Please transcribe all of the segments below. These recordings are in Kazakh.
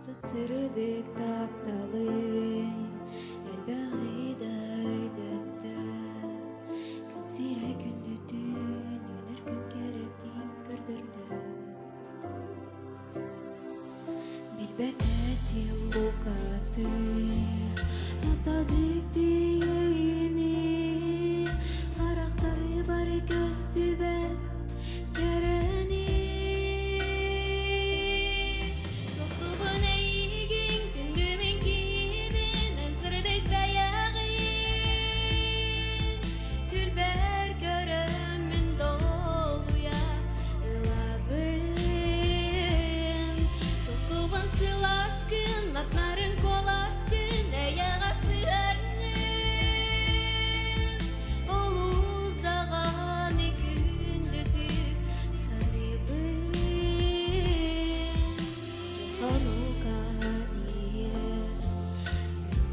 Сырыдык тапталын, әлбәғида өйдәтті. Күн сирә күнді түн, өнер күн керек дейін кірдірді. Билбәтәті лукаты, атажықты өйіні, қарақтары бар көз түбәт, кәрәні.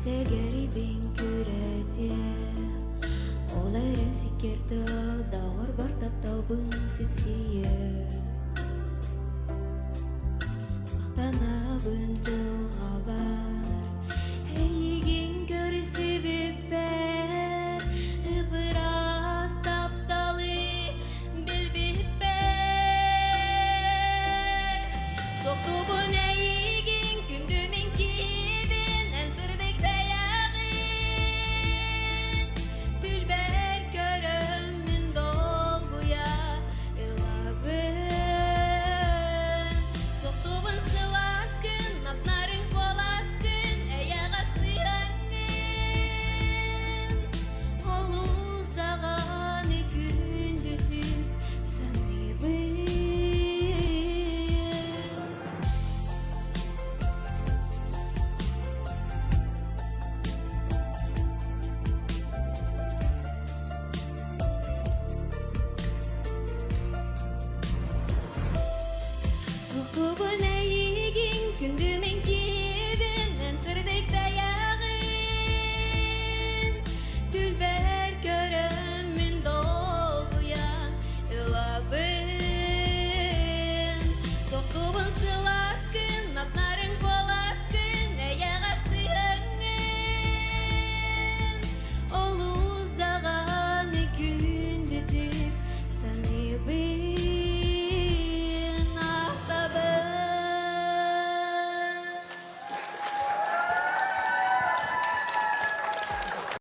Сегери бин күрәтә, оларын сикертал, дауыр бар тапталбын сепсие. Мақтанабын жылға бар, әйеген көрі себеппәр, ыбырас тапталы білбеппәр. Соқтубын әйеген күнді мен кебен, әнсірдік Soktubun